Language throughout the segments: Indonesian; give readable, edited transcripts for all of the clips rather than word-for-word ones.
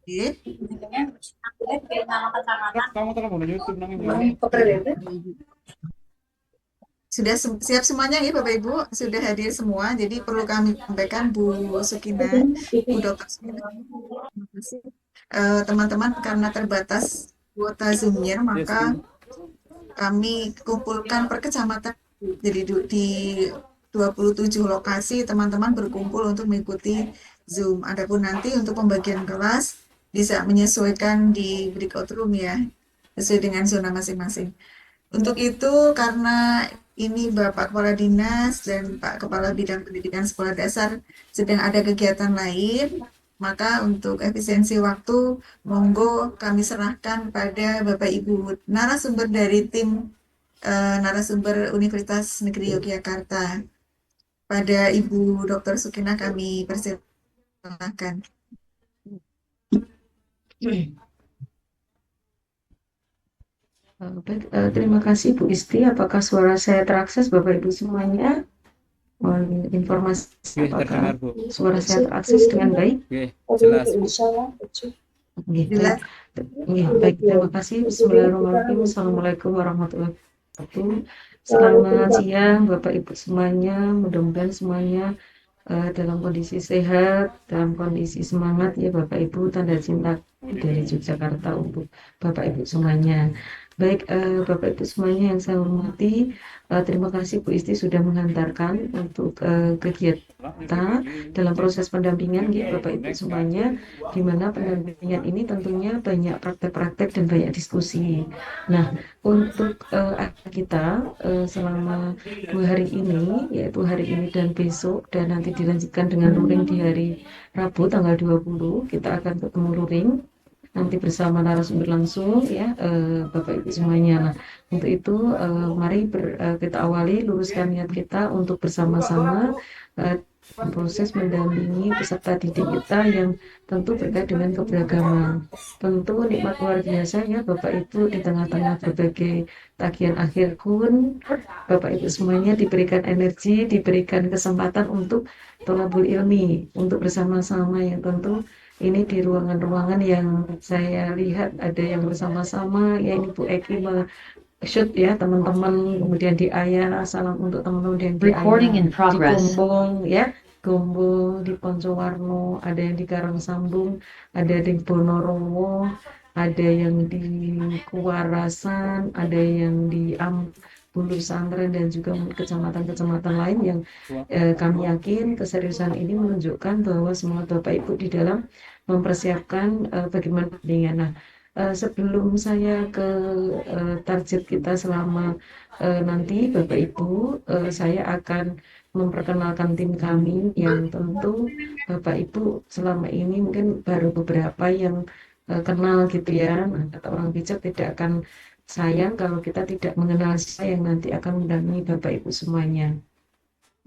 Oke. Kamu telah mau YouTube nang ini. Sudah siap semuanya ya Bapak Ibu? Sudah hadir semua. Jadi perlu kami sampaikan Bu Sukina, Bu Dr. Sukina. Terima kasih. Teman-teman, karena terbatas kuota Zoom-nya, Yes, maka ini. kami kumpulkan per kecamatan. Jadi di 27 lokasi teman-teman berkumpul untuk mengikuti Zoom. Adapun nanti untuk pembagian kelas bisa menyesuaikan di breakout room ya, sesuai dengan zona masing-masing. Untuk itu, karena ini Bapak Kepala Dinas dan Pak Kepala Bidang Pendidikan Sekolah Dasar sedang ada kegiatan lain, maka untuk efisiensi waktu, monggo kami serahkan pada Bapak Ibu narasumber dari tim narasumber Universitas Negeri Yogyakarta. Pada Ibu Dr. Sukina kami persilahkan. Baik, terima kasih Bu Isti. Apakah suara saya terakses Bapak Ibu semuanya? Mohon informasi Oke, apakah terdengar, Bu. suara saya terakses dengan baik? Oke, jelas, Bu. Oke, baik. Jelas. Oke, baik, terima kasih. Bismillahirrahmanirrahim. Assalamualaikum warahmatullahi wabarakatuh. Selamat siang Bapak Ibu semuanya. Mudah-mudahan semuanya dalam kondisi sehat, dalam kondisi semangat ya Bapak Ibu. Tanda cinta dari Yogyakarta untuk Bapak Ibu semuanya. Baik, Bapak Ibu semuanya yang saya hormati, terima kasih Bu Isti sudah mengantarkan untuk kegiatan dalam proses pendampingan ya Bapak Ibu semuanya, di mana pendampingan ini tentunya banyak praktek-praktek dan banyak diskusi. Nah, untuk kita selama 2 hari ini, yaitu hari ini dan besok, dan nanti dilanjutkan dengan luring di hari Rabu tanggal 20, kita akan ketemu luring nanti bersama narasumber langsung ya Bapak Ibu semuanya. Nah, untuk itu mari kita awali luruskan niat kita untuk bersama-sama eh, proses mendampingi peserta didik kita yang tentu berkait dengan keberagaman. Tentu nikmat luar biasa ya Bapak Ibu di tengah-tengah berbagai tagihan akhir pun Bapak Ibu semuanya diberikan energi, diberikan kesempatan untuk tolabul ilmi, untuk bersama-sama yang tentu ini di ruangan-ruangan yang saya lihat ada yang bersama-sama, ya ini Bu Eki shoot ya teman-teman, kemudian di Ayah, salam untuk teman-teman yang di Recording Ayah, in di progress. Gombong ya, Gombong, di Poncowarno, ada yang di Karangsambung, ada di Ponorogo, ada yang di Kuarasan, ada yang di Bulu Santren dan juga kecamatan-kecamatan lain yang kami yakin keseriusan ini menunjukkan bahwa semua Bapak Ibu di dalam mempersiapkan bagaimana pendampingan. Nah, sebelum saya ke target kita selama nanti Bapak Ibu, saya akan memperkenalkan tim kami yang tentu Bapak Ibu selama ini mungkin baru beberapa yang kenal gitu ya. Nah, kata orang bijak tidak akan sayang kalau kita tidak mengenal saya yang nanti akan mendampingi Bapak Ibu semuanya.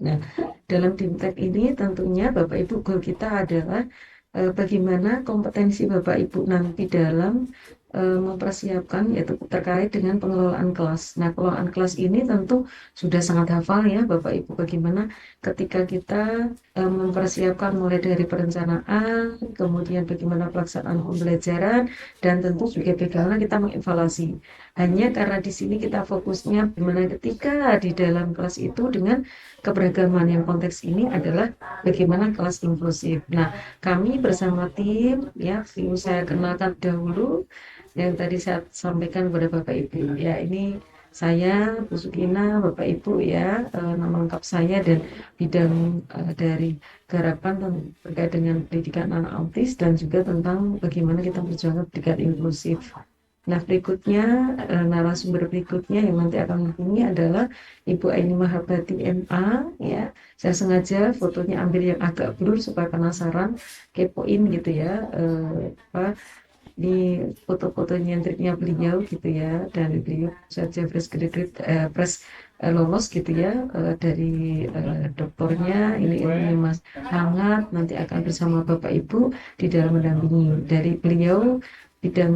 Nah, dalam Dimtek ini tentunya Bapak Ibu goal kita adalah bagaimana kompetensi Bapak Ibu nanti dalam mempersiapkan yaitu terkait dengan pengelolaan kelas. Nah, pengelolaan kelas ini tentu sudah sangat hafal ya Bapak Ibu bagaimana ketika kita mempersiapkan mulai dari perencanaan, kemudian bagaimana pelaksanaan pembelajaran, dan tentu juga bagaimana kita mengevaluasi. Hanya karena di sini kita fokusnya bagaimana ketika di dalam kelas itu dengan keberagaman yang konteks ini adalah bagaimana kelas inklusif. Nah, kami bersama tim ya, saya kenalkan dahulu yang tadi saya sampaikan kepada Bapak Ibu. Ya, ini saya Bu Sukina, Bapak Ibu ya, nama lengkap saya dan bidang dari garapan terkait dengan pendidikan anak autis dan juga tentang bagaimana kita berjuang pendidikan inklusif. Nah, berikutnya, narasumber berikutnya yang nanti akan menghubungi adalah Ibu Aini Mahabati MA, ya. Saya sengaja fotonya ambil yang agak blur supaya penasaran, kepoin gitu ya, apa, di foto-fotonya triknya beliau gitu ya, dan beliau saja fresh graduate, lolos gitu ya, dari doktornya, ini ilmunya Mas hangat, nanti akan bersama Bapak Ibu di dalam mendampingi dari beliau bidang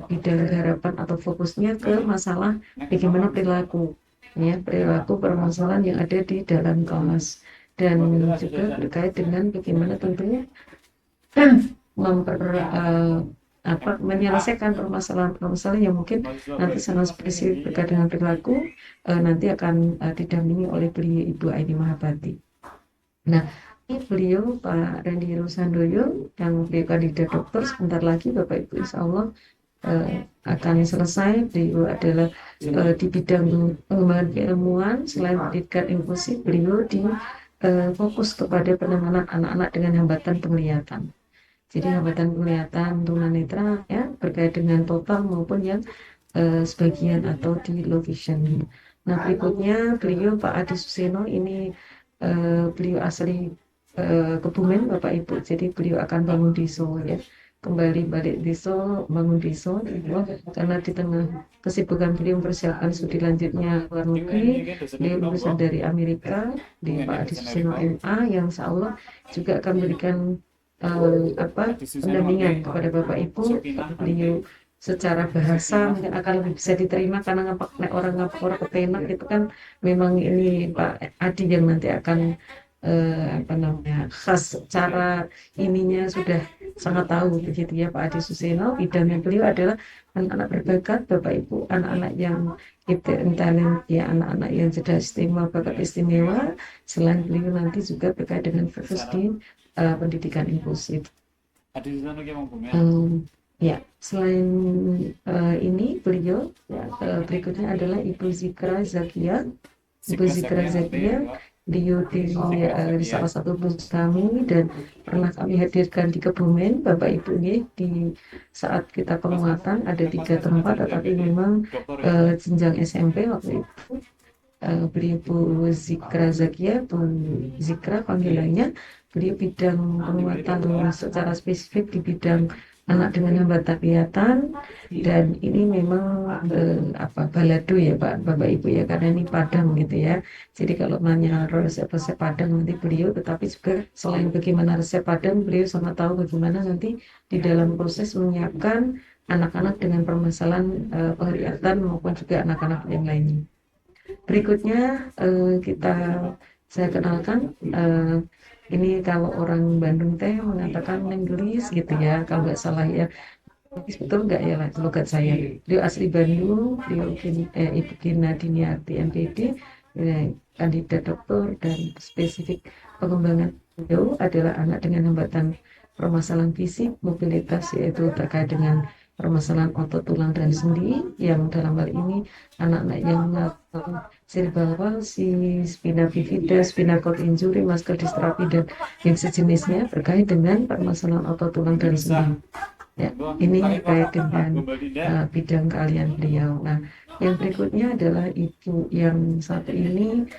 bidang harapan atau fokusnya ke masalah bagaimana perilaku ya perilaku permasalahan yang ada di dalam kelas dan juga terkait dengan bagaimana tentunya menyelesaikan permasalahan-permasalahan yang mungkin nanti sangat spesifik berkait dengan perilaku, nanti akan didampingi oleh beliau Ibu Aini Mahabati. Nah, ini beliau Pak Randy Rusandoyo yang beliau kandidat dokter, sebentar lagi Bapak Ibu insya Allah akan selesai. Beliau adalah di bidang pengembangan keilmuan. Selain pendidikan inklusif, beliau di fokus kepada penanganan anak-anak dengan hambatan penglihatan. Jadi hambatan penglihatan tunanetra ya, berkait dengan total maupun yang sebagian atau di low vision. Nah, berikutnya beliau Pak Adi Suseno, ini beliau asli Kebumen Bapak Ibu. Jadi beliau akan bangun deso ya. Kembali balik deso, bangun deso karena di tengah kesibukan beliau mempersiapkan studi lanjutnya luar negeri. Beliau lulusan dari Amerika di Pak Adi Suseno MA yang insya Allah juga akan memberikan pendampingan kepada Bapak Ibu. Beliau secara bahasa mungkin akan lebih bisa diterima karena orang ngapak orang kepenak itu kan memang ini Pak Adi yang nanti akan khas cara ininya sudah sangat tahu begitu ya Pak Adi Suseno. Bidangnya beliau adalah anak-anak berbakat Bapak Ibu, anak-anak yang talent ya, anak-anak yang cerdas istimewa, bakat istimewa. Selain beliau nanti juga berkait dengan fokus di pendidikan inklusif. Ya, selain ini beliau ya, berikutnya adalah Ibu Zikra Zakia. Ibu Zikra Zakia beliau di salah satu bus kami dan pernah kami hadirkan di Kebumen Bapak Ibu ini di saat kita penguatan ada 3 tempat, tetapi memang jenjang SMP waktu itu beliau Bu Zikra Zakia, Bu Zikra panggilannya, beliau bidang penguatan secara spesifik di bidang anak dengan hambatan kelihatan, dan ini memang balado ya Pak Bapak Ibu ya, karena ini Padang gitu ya. Jadi kalau nanya resep-resep Padang nanti beliau, tetapi juga selain bagaimana resep Padang, beliau sama tahu bagaimana nanti di dalam proses menyiapkan anak-anak dengan permasalahan penglihatan maupun juga anak-anak yang lainnya. Berikutnya saya kenalkan, ini kalau orang Bandung teh mengatakan Inggris gitu ya, kalau nggak salah ya. Betul nggak ya logat saya? Beliau asli Bandung, beliau Ibu Gina Diniarti MPD, kandidat doktor, dan spesifik pengembangan beliau adalah anak dengan hambatan permasalahan fisik, mobilitas, yaitu terkait dengan permasalahan otot, tulang, dan sendi, yang dalam hal ini anak-anak yang cerebral palsy, spina bifida, spinal cord injury, muscular dystrophy, dan yang sejenisnya berkait dengan permasalahan otot, tulang, dan sendi. Ya, ini terkait dengan bidang keahlian beliau. Nah, yang berikutnya adalah Ibu yang satu ini,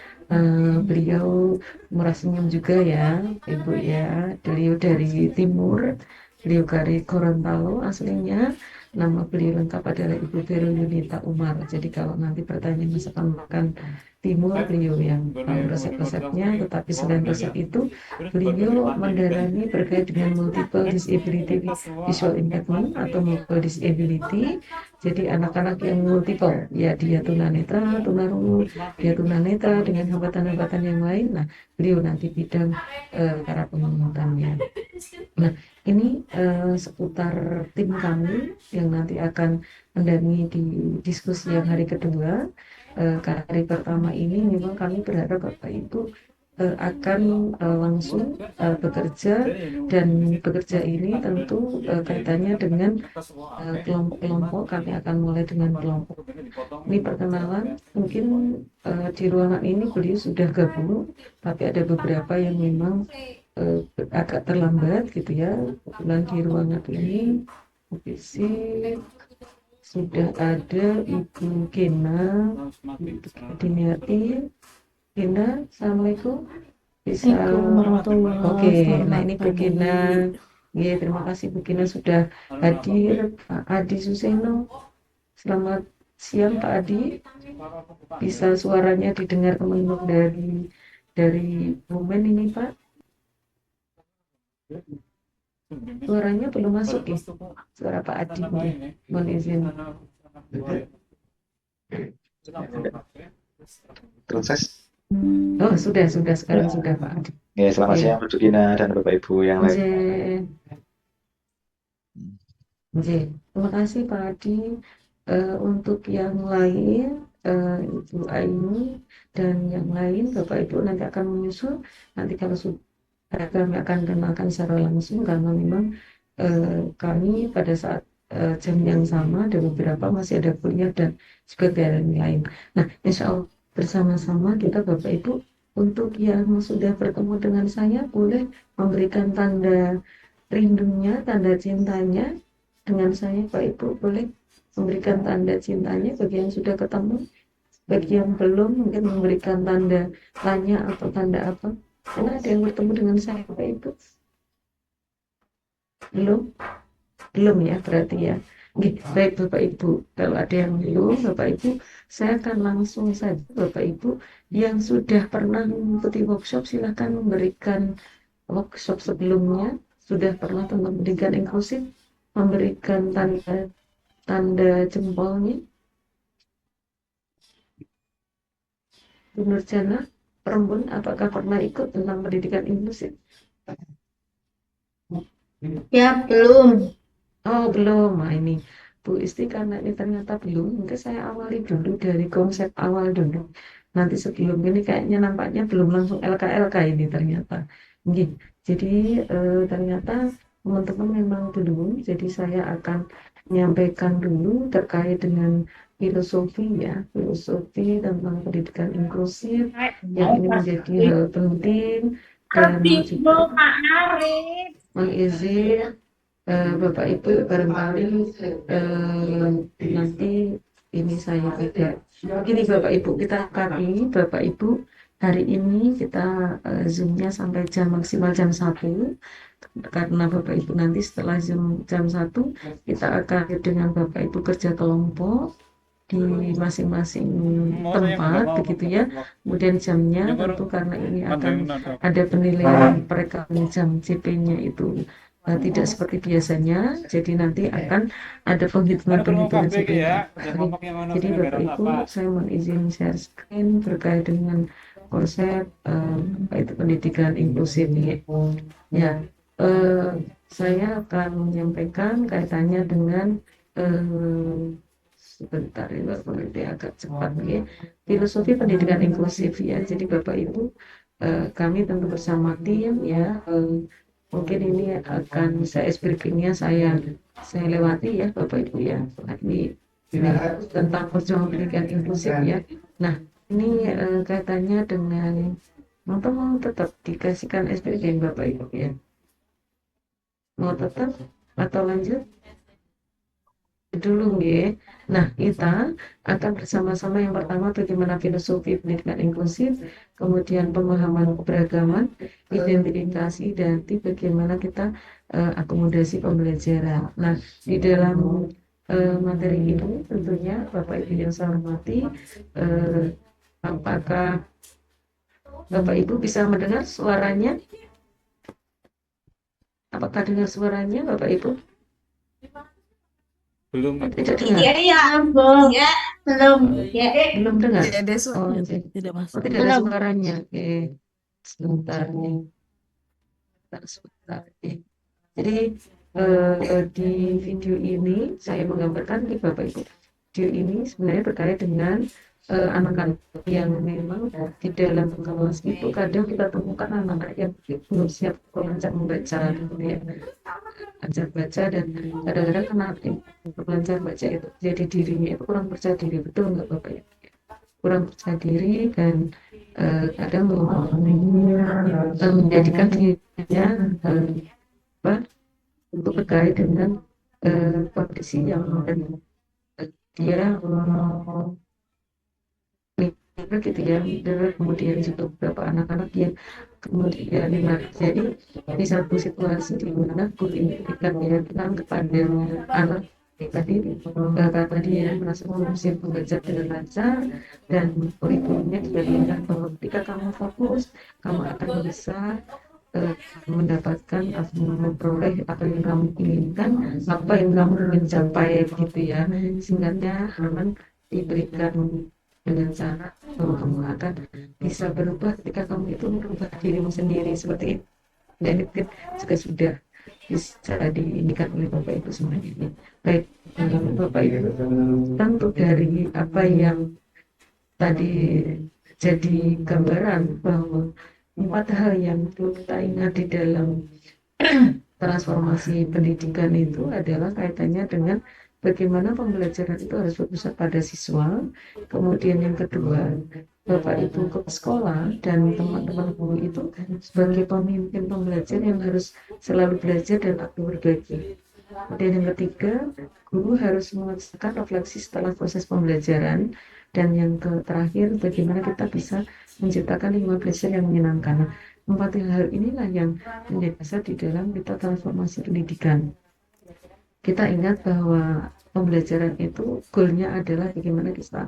beliau murah senyum juga ya, Ibu ya. Beliau dari timur, beliau dari Gorontalo aslinya. Nama beliau lengkap adalah Ibu Vero Yunita Umar. Jadi kalau nanti pertanyaan masakan makan timur, beliau yang tahu resep-resepnya. Tetapi selain resep itu, beliau mendalami berkait dengan multiple disability visual impairment atau multiple disability. Jadi anak-anak yang multiple, ya dia tunanetra, tunarungu, dia tunanetra dengan hambatan-hambatan yang lain. Nah, beliau nanti bidang cara penguatannya. Nah, ini seputar tim kami yang nanti akan mendampingi di diskusi yang hari kedua. Hari pertama ini memang kami berharap Bapak Ibu akan langsung bekerja, dan bekerja ini tentu kaitannya dengan kelompok-kelompok. Kami akan mulai dengan kelompok. Ini perkenalan, mungkin di ruangan ini beliau sudah gabung, tapi ada beberapa yang memang agak terlambat gitu ya. Kebetulan di ruangan ini fisik sudah ada Ibu Gina Diniarti. Gina, Assalamualaikum. Bisa. Oke, nah ini Bu Gina. Ya, terima kasih Bu Gina sudah hadir. Pak Adi Suseno, selamat siang Pak Adi. Bisa suaranya didengar teman-teman dari Bumen ini Pak. Suaranya belum masuk ya, suara Pak Adi. Mohon izin. Proses. Oh, sudah sekarang sudah Pak Adi. Ya, selamat siang Bu Gina dan Bapak Ibu yang lain. Hmm. Oke, terima kasih Pak Adi. Untuk yang lain, Ibu Aini dan yang lain, Bapak Ibu nanti akan menyusul. Nanti kalau sudah kami akan kenalkan secara langsung karena memang kami pada saat jam yang sama ada beberapa masih ada kuliah dan juga kegiatan lain. Nah, insya Allah bersama-sama kita Bapak Ibu untuk yang sudah bertemu dengan saya boleh memberikan tanda rindunya, tanda cintanya dengan saya, Pak Ibu boleh memberikan tanda cintanya bagi yang sudah ketemu, bagi yang belum mungkin memberikan tanda tanya atau tanda apa. Karena ada yang bertemu dengan saya, Pak Ibu. Belum, belum ya berarti ya. Oke, baik Bapak Ibu. Kalau ada yang belum, Bapak Ibu, saya akan langsung saja Bapak Ibu yang sudah pernah mengikuti workshop silakan memberikan workshop sebelumnya sudah pernah tentang pendidikan inklusif memberikan tanda tanda jempolnya. Bu Nurjana, perempuan, apakah pernah ikut tentang pendidikan inklusif? Ya, belum. Oh, belum. Nah, ini Bu Isti karena ini ternyata belum, mungkin saya awali dulu dari konsep awal dulu. Nanti sebelum ini kayaknya nampaknya belum langsung LKLK ini ternyata. Oke, jadi ternyata teman-teman memang belum, jadi saya akan menyampaikan dulu terkait dengan filosofi ya, filosofi tentang pendidikan inklusif yang ini menjadi hal penting dan juga mengizin Bapak Ibu barangkali nanti ini saya tidak begini Bapak Ibu kita Bapak Ibu hari ini kita zoomnya sampai jam maksimal jam 1 karena Bapak Ibu nanti setelah zoom jam 1 kita akan dengan Bapak Ibu kerja kelompok di masing-masing Mau saya nggak tempat mau begitu ya. pakai Kemudian jamnya Yang baru tentu karena ini akan mandarin ada. ada penilaian perekaman jam CP-nya itu tidak seperti biasanya. Jadi nanti akan ada Ada perlu penghitungan-penghitungan kafe CP ya, yang dan baik. ngomong yang mana Jadi sih Bapak negara Ibu, apa? saya mohon izin share screen terkait dengan konsep apa itu pendidikan inklusif ini. Ya, eh, saya akan menyampaikan kaitannya dengan sebentar ya Bapak nanti agak cepat ya. Filosofi pendidikan inklusif ya. Jadi Bapak Ibu kami tentu bersama tim ya mungkin ini akan saya briefingnya saya lewati ya Bapak Ibu ya. Nah, ini tentang perjuangan pendidikan inklusif ya. Nah, ini kaitannya dengan mau tetap dikasihkan SPG Bapak Ibu ya. Mau tetap atau lanjut? Dulu ya. Nah, kita akan bersama-sama yang pertama bagaimana filosofi pendidikan inklusif, kemudian pemahaman keberagaman, identifikasi, dan bagaimana kita akomodasi pembelajaran. Nah, di dalam materi ini tentunya Bapak Ibu yang saya hormati, eh, apakah Bapak Ibu bisa mendengar suaranya? Apakah dengar suaranya Bapak Ibu? Belum Oh, Ibu. tidak dengar. Iya, ya, belum. Ya, belum. Ya, Belum dengar. Tidak ada Oh, suara. jadi Tidak oh, masuk. tidak ada belum. suaranya. Oke, sebentar nih. Sebentar. Oke. Jadi di video ini saya menggambarkan di Bapak Ibu. Video ini sebenarnya terkait dengan anak-anak yang memang di dalam kelas itu kadang kita temukan anak-anak yang belum siap belajar membaca, gitu ya. Belajar baca dan kadang-kadang anak belajar baca itu jadi dirinya itu kurang percaya diri betul nggak Bapak ya? Kurang percaya diri dan kadang menjadikan dirinya apa untuk terkait dengan kondisi yang dia gitu ya kemudian juga beberapa anak-anak yang kemudian jadi di satu situasi di mana guru ini memberikan keyakinan kepada anak tadi karena dia merasa siap belajar dengan lancar dan kurikulumnya juga bahwa ketika kamu fokus kamu akan bisa mendapatkan atau memperoleh apa yang kamu inginkan, apa yang kamu ingin capai gitu ya. Singkatnya aman diberikan dengan cara bahwa kamu akan bisa berubah ketika kamu itu merubah dirimu sendiri seperti itu. Dan itu juga sudah bisa diindikan oleh Bapak Ibu semuanya. Baik, Bapak Ibu, tentu dari apa yang tadi jadi gambaran bahwa 4 hal yang perlu kita ingat di dalam transformasi pendidikan itu adalah kaitannya dengan bagaimana pembelajaran itu harus berpusat pada siswa. Kemudian yang kedua, Bapak Ibu ke sekolah dan teman-teman guru itu sebagai pemimpin pembelajar yang harus selalu belajar dan aktif berbagi. Dan yang ketiga, guru harus melaksanakan refleksi setelah proses pembelajaran. Dan yang terakhir, bagaimana kita bisa menciptakan lingkungan belajar yang menyenangkan. 4 hal inilah yang menjadi dasar di dalam kita transformasi pendidikan. Kita ingat bahwa pembelajaran itu goalnya adalah bagaimana kita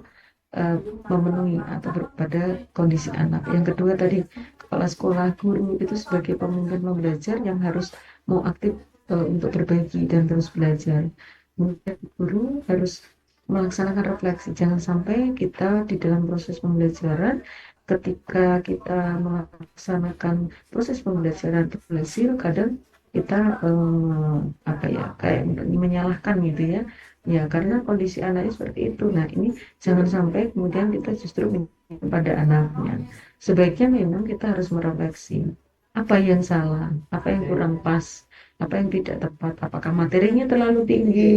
memenuhi atau pada kondisi anak. Yang kedua tadi, kepala sekolah, guru itu sebagai pemimpin pembelajar yang harus mau aktif untuk berbagi dan terus belajar. Kemudian guru harus melaksanakan refleksi. Jangan sampai kita di dalam proses pembelajaran, ketika kita melaksanakan proses pembelajaran berhasil, kadang kita kayak menyalahkan gitu ya. Ya, karena kondisi anaknya seperti itu. Nah, ini jangan sampai kemudian kita justru pada anaknya. Sebaiknya memang kita harus merefleksi apa yang salah, apa yang kurang pas, apa yang tidak tepat, apakah materinya terlalu tinggi,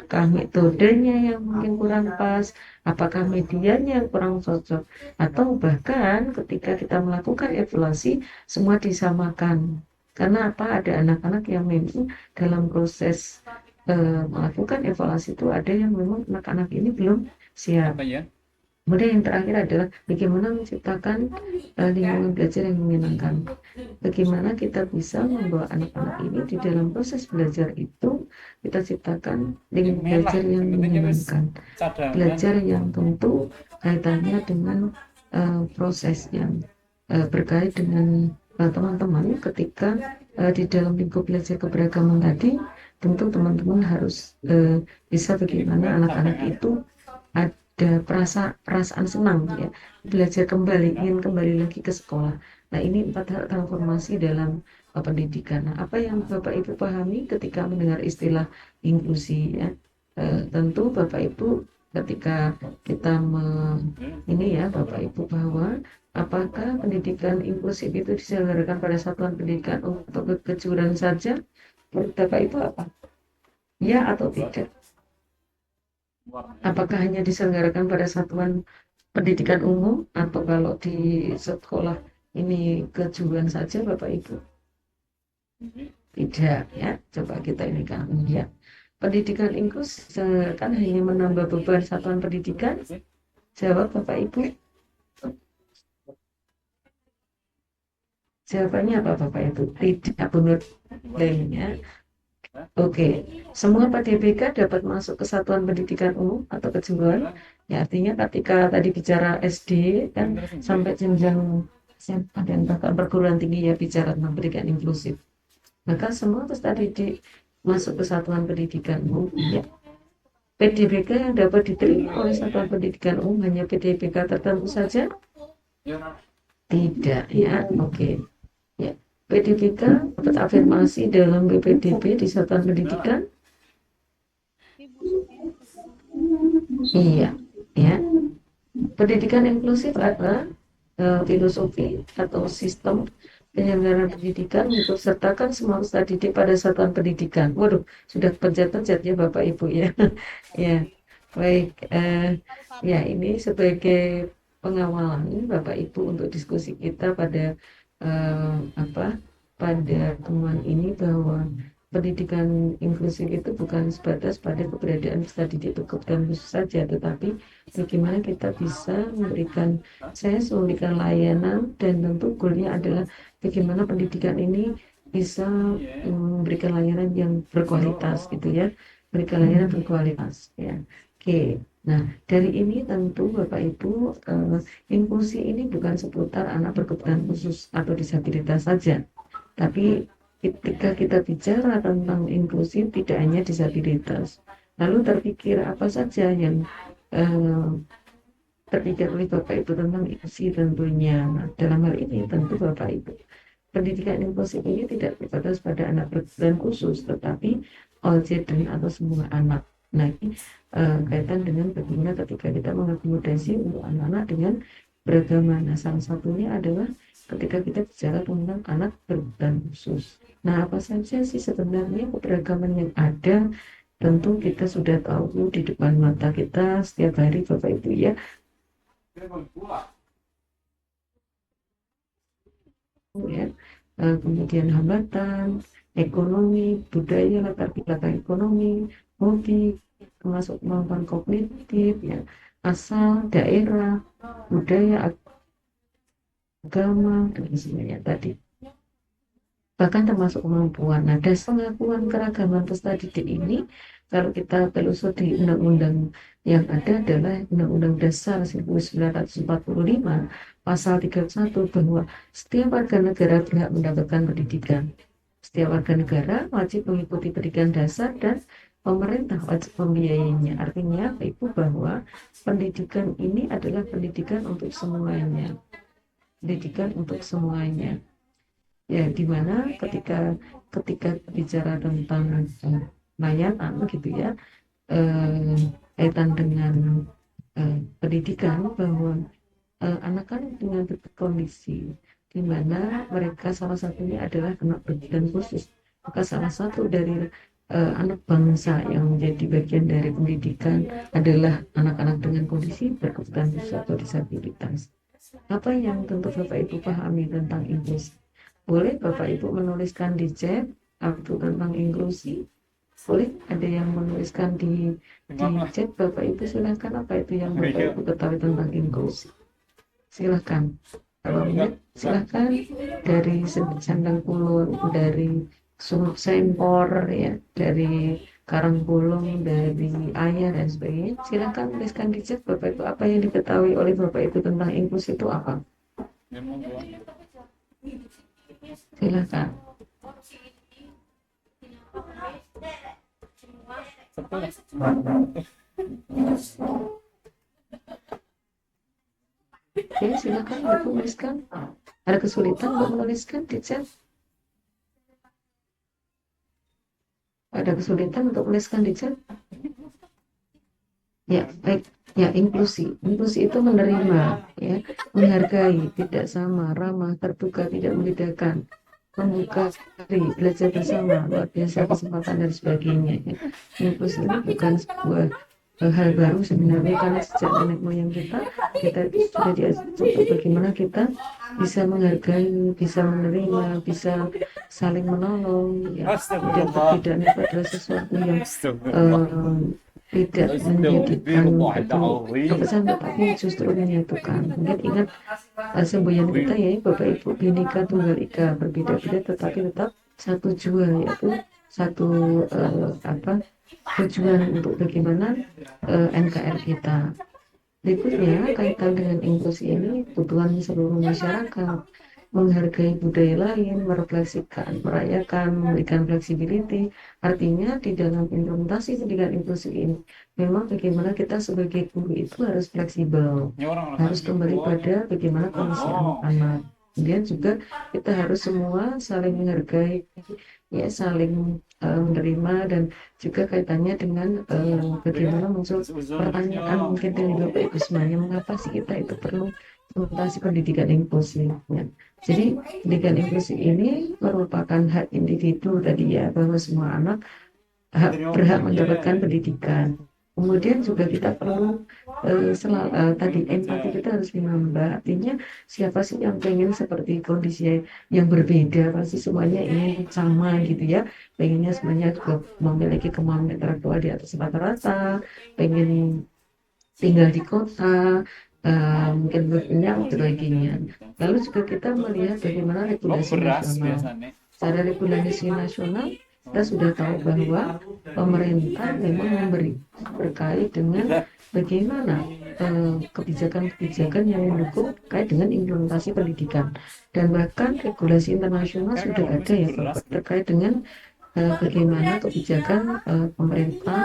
apakah metodenya yang mungkin kurang pas, apakah medianya yang kurang cocok, atau bahkan ketika kita melakukan evaluasi semua disamakan. Karena apa? Ada anak-anak yang memang dalam proses melakukan evaluasi itu ada yang memang anak-anak ini belum siap. Apa ya? Kemudian yang terakhir adalah bagaimana menciptakan lingkungan belajar yang menyenangkan. Bagaimana kita bisa membawa anak-anak ini di dalam proses belajar itu kita ciptakan lingkungan belajar yang menyenangkan. Belajar yang tentu kaitannya dengan proses yang berkait dengan teman-teman ketika di dalam lingkup belajar keberagaman tadi, tentu teman-teman harus bisa bagaimana anak-anak itu ada perasaan senang ya, belajar kembali, ingin kembali lagi ke sekolah. Nah, ini 4 hal transformasi dalam pendidikan. Nah, apa yang Bapak Ibu pahami ketika mendengar istilah inklusi ya? Tentu Bapak Ibu ketika kita ini ya Bapak Ibu bahwa apakah pendidikan inklusif itu diselenggarakan pada satuan pendidikan untuk kejuruan saja? Menurut Bapak Ibu apa? Ya atau tidak? Apakah hanya diselenggarakan pada satuan pendidikan umum atau kalau di sekolah ini kejuruan saja Bapak Ibu? Tidak ya, coba kita ini kan ya. Pendidikan inklusif kan hanya menambah beban satuan pendidikan? Jawab Bapak Ibu. Jawabannya apa Bapak Ibu? Tidak, menurut klaimnya. Oke, semua PDBK dapat masuk ke satuan pendidikan umum atau kejuruan. Ya, artinya ketika tadi bicara SD kan sampai jenjang SMA dan bahkan perguruan tinggi ya bicara tentang pendidikan inklusif. Maka semua peserta didik masuk ke satuan pendidikan umum. Ya. PDBK yang dapat diterima oleh satuan pendidikan umum hanya PDBK tertentu saja? Tidak ya, oke. Ya. PDBK dapat afirmasi dalam BPDB di satuan pendidikan? Iya, ya. Pendidikan inklusif adalah filosofi atau sistem penyelenggaraan pendidikan untuk sertakan semua peserta didik pada satuan pendidikan. Waduh, sudah pencet-pencet ya Bapak Ibu ya. Ya, baik. Ya, ini sebagai pengawalan Bapak Ibu untuk diskusi kita pada pada temuan ini bahwa pendidikan inklusif itu bukan sebatas pada keberadaan peserta didik berkebutuhan khusus saja, tetapi bagaimana kita bisa memberikan memberikan layanan dan tentu goalnya adalah bagaimana pendidikan ini bisa memberikan layanan yang berkualitas gitu ya, berikan layanan berkualitas ya. Oke. Nah, dari ini tentu Bapak Ibu inklusi ini bukan seputar anak berkebutuhan khusus atau disabilitas saja. Tapi ketika kita bicara tentang inklusi tidak hanya disabilitas, lalu terpikir apa saja yang terpikir oleh Bapak Ibu tentang inklusi tentunya. Nah, dalam hal ini tentu Bapak Ibu pendidikan inklusif ini tidak terbatas pada anak berkebutuhan khusus, tetapi all children atau semua anak. Nah, ini kaitan dengan bagaimana ketika kita mengakomodasi untuk anak-anak dengan beragama. Nah, salah satunya adalah ketika kita bicara tentang anak berkebutuhan khusus. Nah, apa saja sih sebenarnya keberagaman yang ada? Tentu kita sudah tahu di depan mata kita setiap hari, Bapak Ibu ya. Ya, kemudian hambatan, ekonomi, budaya, latar belakang ekonomi, hobi, termasuk kemampuan kognitif, ya, asal, daerah, budaya, agama, dan sebagainya tadi. Bahkan termasuk kemampuan. Nah, dasar pengakuan keragaman peserta didik ini, kalau kita telusuri di undang-undang yang ada adalah Undang-Undang Dasar 1945, pasal 31, bahwa setiap warga negara berhak mendapatkan pendidikan. Setiap warga negara wajib mengikuti pendidikan dasar dan pemerintah wajib membiayainya. Artinya, Ibu, bahwa pendidikan ini adalah pendidikan untuk semuanya. Pendidikan untuk semuanya. Ya, dimana ketika bicara tentang layanan gitu ya, kaitan dengan pendidikan, bahwa anak-anak dengan kondisi di mana mereka salah satunya adalah anak berkebutuhan khusus, maka salah satu dari anak bangsa yang menjadi bagian dari pendidikan adalah anak-anak dengan kondisi berkebutuhan khusus atau disabilitas. Apa yang tentu Bapak Ibu pahami tentang inklusi? Boleh Bapak Ibu menuliskan di chat atau tentang inklusi. Boleh ada yang menuliskan di chat, Bapak Ibu silakan, apa itu yang Bapak Ibu ketahui tentang inklusi. Silakan. Kalau silakan dari Sandang Kulon, dari Sumut Sempor, ya, dari Karangbolong, dari Ayah dan sebagainya. Silakan tuliskan di chat Bapak Ibu apa yang diketahui oleh Bapak Ibu tentang inklusi itu apa. Silakan. Oke, silakan Bapak menuliskan. Ada kesulitan Bapak menuliskan di chat? Ada kesulitan untuk menuliskan di chat? Ya, baik. Ya, inklusi. Inklusi itu menerima, ya, menghargai, tidak sama, ramah, terbuka, tidak membedakan, membuka diri, belajar bersama, luar biasa kesempatan dan sebagainya. Ya. Inklusi ini bukan sebuah hal baru sebenarnya, karena sejak nenek moyang kita sudah diajar untuk bagaimana kita bisa menghargai, bisa menerima, bisa saling menolong, ya. Dan perbedaan itu adalah sesuatu yang tidak menjadikan kepesan, tetapi justru menyatukan. Mungkin ingat semboyan kita ya, Bapak Ibu, Bhinneka Tunggal Ika, berbeda-beda tetapi tetap satu jua, yaitu satu tujuan untuk bagaimana NKR kita. Berikutnya, kaitan dengan inklusi ini, kebutuhan seluruh masyarakat, menghargai budaya lain, merefleksikan, merayakan, memberikan fleksibilitas. Artinya di dalam implementasi pendidikan inklusi ini, memang bagaimana kita sebagai guru itu harus fleksibel, harus kembali pada bagaimana kondisi anak-anak. Kemudian juga kita harus semua saling menghargai, ya, saling menerima, dan juga kaitannya dengan bagaimana muncul pertanyaan mungkin dari Bapak Ibu semuanya, mengapa sih kita itu perlu implementasi pendidikan inklusif. Ya. Jadi pendidikan inklusif ini merupakan hak individu tadi ya, bahwa semua anak berhak mendapatkan pendidikan. Kemudian juga kita perlu tadi empati kita harus menambah. Artinya siapa sih yang pengen seperti kondisi yang berbeda, pasti semuanya ingin sama gitu ya. Pengennya semuanya juga memiliki kemampuan intelektual di atas rata-rata, pengen tinggal di kota, mungkin berpunya sebagainya. Lalu juga kita melihat bagaimana regulasi nasional. Secara regulasi nasional kita sudah tahu bahwa pemerintah memang memberi berkait dengan bagaimana kebijakan-kebijakan yang mendukung terkait dengan implementasi pendidikan, dan bahkan regulasi internasional sudah ada ya Bapak, terkait dengan bagaimana kebijakan pemerintah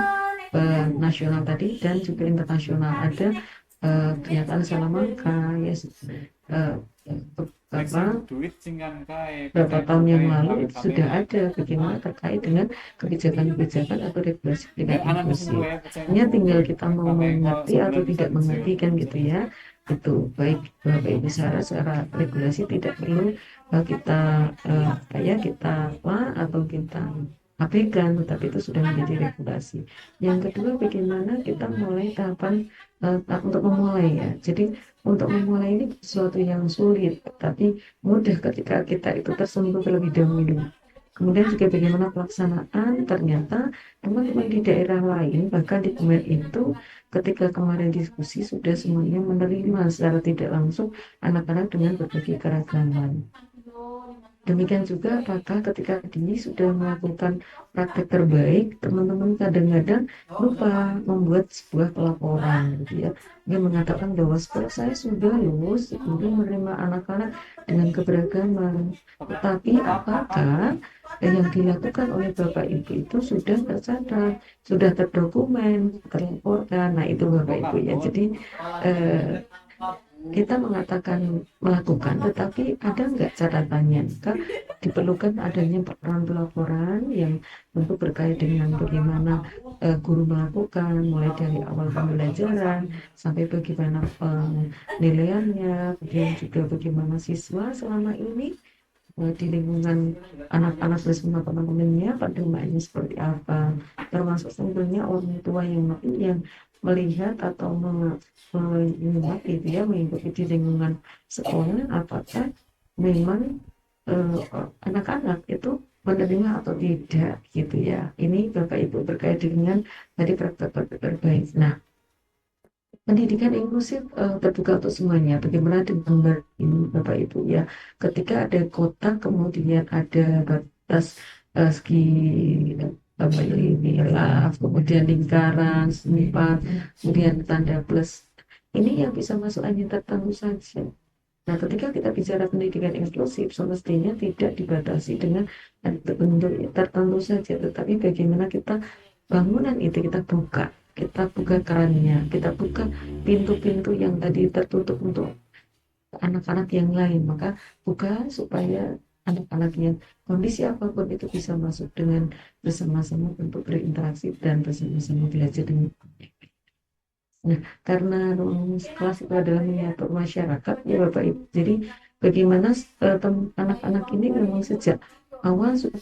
nasional tadi dan juga internasional. Ada pernyataan Salamanca ya eh, apa duit sing kan kae beberapa tahun yang lalu kae itu sudah ada bagaimana terkait dengan kebijakan-kebijakan atau regulasi pendidikan anak inklusif. gue percaya Hanya tinggal kita mau sampai kok mengerti atau sebulan tidak bisa mengerti kan gitu ya. Itu baik Bapak Ibu secara regulasi tidak perlu kita apa ya kita apa atau kita abaikan, tetapi itu sudah menjadi regulasi. Yang kedua, bagaimana kita mulai tahapan untuk memulai ya. Jadi untuk memulai ini sesuatu yang sulit, tapi mudah ketika kita itu tersentuh terlebih dahulu. Kemudian juga bagaimana pelaksanaan, ternyata teman-teman di daerah lain, bahkan di Kemen itu, ketika kemarin diskusi sudah semuanya menerima secara tidak langsung anak-anak dengan berbagai keragaman. Demikian juga apakah ketika dia sudah melakukan praktek terbaik, teman-teman kadang-kadang lupa membuat sebuah pelaporan gitu ya. Dia mengatakan bahwa sekolah saya sudah lulus, kemudian menerima anak-anak dengan keberagaman. Tetapi apakah yang dilakukan oleh Bapak Ibu itu sudah tercatat, sudah terdokumen, terlaporkan? Nah itu Bapak Ibu ya. Jadi eh, kita mengatakan melakukan, tetapi ada nggak catatannya? Maka diperlukan adanya peran pelaporan yang tentu berkait dengan bagaimana guru melakukan, mulai dari awal pembelajaran sampai bagaimana penilaiannya, kemudian juga bagaimana siswa selama ini di lingkungan anak-anak bersama teman-temannya, penerimaannya seperti apa, termasuk tentunya orang tua yang melihat atau menyimak gitu ya, mengikuti di lingkungan sekolah, apakah memang anak-anak itu menerima atau tidak gitu ya. Ini Bapak Ibu berkait dengan tadi praktek-praktek terbaik. Nah, pendidikan inklusif terbuka untuk semuanya. Bagaimana dengan ini Bapak Ibu ya? Ketika ada kotak, kemudian ada batas segi apa ya ini laf, kemudian lingkaran, semipat, kemudian tanda plus. Ini yang bisa masuk hanya tertentu saja. Nah, ketika kita bicara pendidikan inklusif, semestinya tidak dibatasi dengan bentuk tertentu saja, tetapi bagaimana kita bangunan itu kita buka kerannya, kita buka pintu-pintu yang tadi tertutup untuk anak-anak yang lain, maka buka supaya anak-anak yang kondisi apapun itu bisa masuk dengan bersama-sama untuk berinteraksi dan bersama-sama belajar dengan baik. Nah, karena ruang kelas itu adalah miniatur masyarakat, ya Bapak Ibu. Jadi bagaimana anak-anak ini memang sejak awal sudah